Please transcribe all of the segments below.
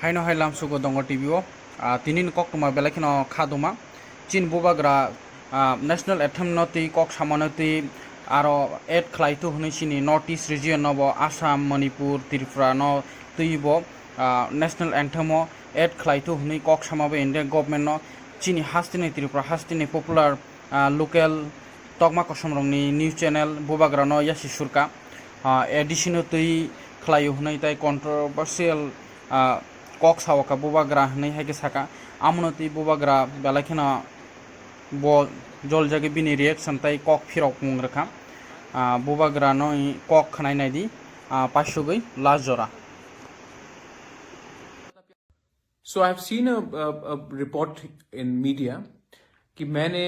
haino hailam sugo dongo tv o tinin kok tuma belakino khaduma chin bubagra national anthem noti kok samanoti aro add khlaitu huni chini north east region no bo assam manipur tripura no tuibo national anthem o add khlaitu huni kok samabe indian government no chini hastini tripura hastini popular local tokma kosomrongni news channel bubagra no yasi surka additional tui khlayu hunai tai controversial kok sawaka bubagra hunai haike saka amunoti bubagra belakina bo jol jage bini reaction tai kok phirok mungrakha bubagra no kok khnai nai di pashugoi last jora. So I've seen a report in media कि मैंने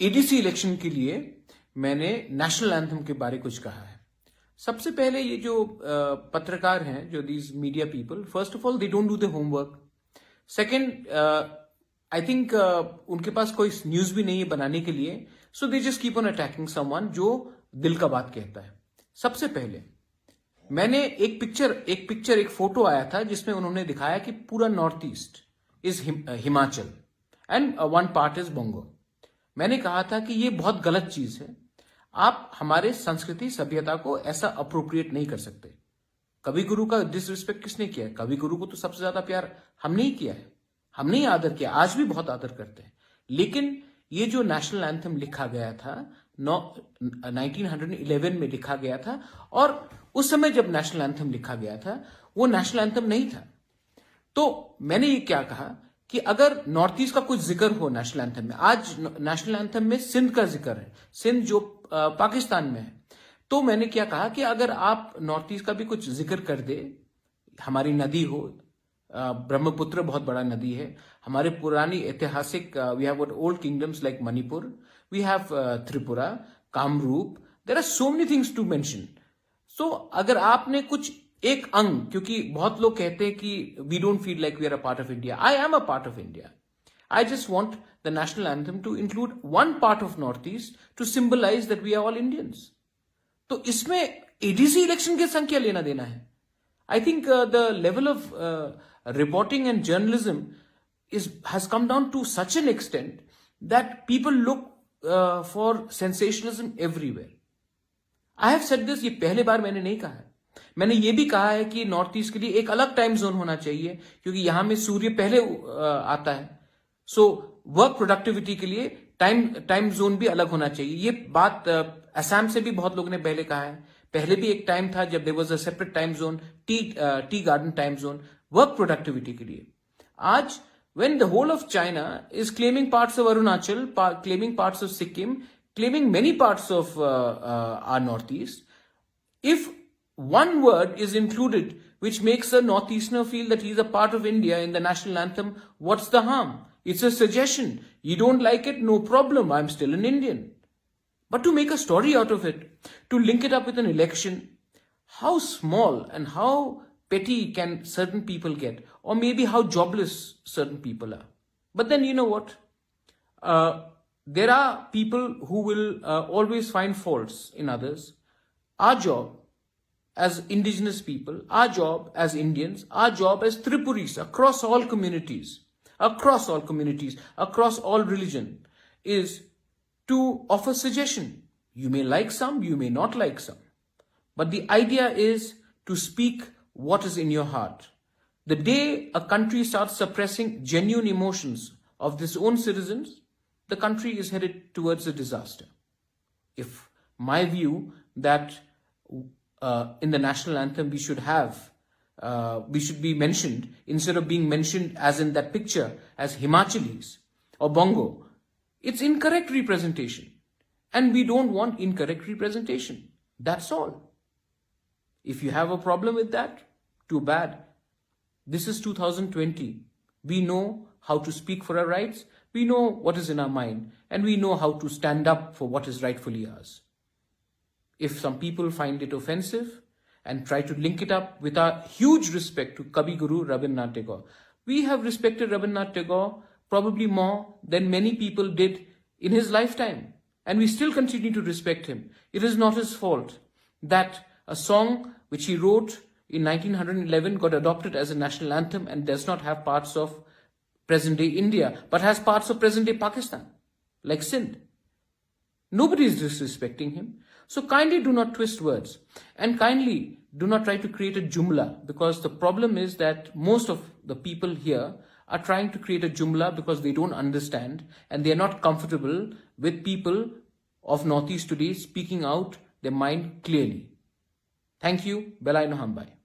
ADC election के लिए मैंने national anthem के बारे कुछ कहा है. सबसे पहले ये जो पत्रकार हैं, जो these media people, first of all they don't do the homework. Second, I think उनके पास कोई न्यूज भी नहीं है बनाने के लिए, so they just keep on attacking someone जो दिल का बात कहता है. सबसे पहले मैंने एक फोटो आया था जिसमें उन्होंने दिखाया कि पूरा north east is Himachal and one part is Banga. मैंने कहा था कि ये बहुत गलत चीज है. आप हमारे संस्कृति सभ्यता को ऐसा अप्रोप्रिएट नहीं कर सकते. कवि गुरु का डिसरिस्पेक्ट किसने किया है? कवि गुरु को तो सबसे ज्यादा प्यार हमने ही किया है, हमने ही आदर किया, आज भी बहुत आदर करते हैं. लेकिन ये जो नेशनल एंथम लिखा गया था 1911 में लिखा गया था, और उस समय जब नेशनल एंथम लिखा गया था वो नेशनल एंथम नहीं था. तो मैंने ये क्या कहा कि अगर नॉर्थ ईस्ट का कुछ जिक्र हो नेशनल एंथम में, आज नेशनल एंथम में सिंध का जिक्र है, सिंध जो पाकिस्तान में है, तो मैंने क्या कहा कि अगर आप नॉर्थ ईस्ट का भी कुछ जिक्र कर दे, हमारी नदी हो, ब्रह्मपुत्र बहुत बड़ा नदी है, हमारे पुरानी ऐतिहासिक, we have old kingdoms like Manipur, we have Tripura, Kamrup, there are so many things to mention. So अगर आपने कुछ एक अंग, क्योंकि बहुत लोग कहते हैं कि we don't feel like we are a part of India. I am a part of India. I just want the national anthem to include one part of Northeast to symbolize that we are all Indians. तो इसमें ADC election के संग क्या लेना देना है? I think the level of reporting and journalism has come down to such an extent that people look for sensationalism everywhere. I have said this, ये पहले बार मैंने नहीं कहा है. मैंने ये भी कहा है कि नॉर्थ ईस्ट के लिए एक अलग टाइम जोन होना चाहिए, क्योंकि यहां में सूर्य पहले आता है. सो वर्क प्रोडक्टिविटी के लिए टाइम जोन भी अलग होना चाहिए. ये बात असम से भी बहुत लोगों ने पहले कहा है. पहले भी एक टाइम था जब there was a separate time zone, tea garden time zone, work productivity के लिए. आज when the whole of China is claiming parts of Arunachal, claiming parts of Sikkim, claiming many parts of our northeast, if one word is included which makes a northeasterner feel that he's a part of India in the national anthem, what's the harm? It's a suggestion. You don't like it? No problem. I'm still an Indian. But to make a story out of it, to link it up with an election, how small and how petty can certain people get? Or maybe how jobless certain people are. But then you know what? There are people who will always find faults in others. Our job as indigenous people, our job as Indians, our job as Tripuris across all communities, across all religion, is to offer suggestion. You may like some, you may not like some. But the idea is to speak what is in your heart. The day a country starts suppressing genuine emotions of its own citizens, the country is headed towards a disaster. If my view that in the national anthem we should be mentioned, instead of being mentioned as in that picture as Himachalis or Bongo, it's incorrect representation. And we don't want incorrect representation. That's all. If you have a problem with that, too bad. This is 2020. We know how to speak for our rights. We know what is in our mind. And we know how to stand up for what is rightfully ours. If some people find it offensive and try to link it up with our huge respect to Kavi Guru Rabindranath Tagore, we have respected Rabindranath Tagore probably more than many people did in his lifetime. And we still continue to respect him. It is not his fault that a song which he wrote in 1911 got adopted as a national anthem and does not have parts of present day India, but has parts of present day Pakistan, like Sindh. Nobody is disrespecting him. So kindly do not twist words, and kindly do not try to create a jumla, because the problem is that most of the people here are trying to create a jumla because they don't understand and they are not comfortable with people of Northeast today speaking out their mind clearly. Thank you. Belai Nohambai.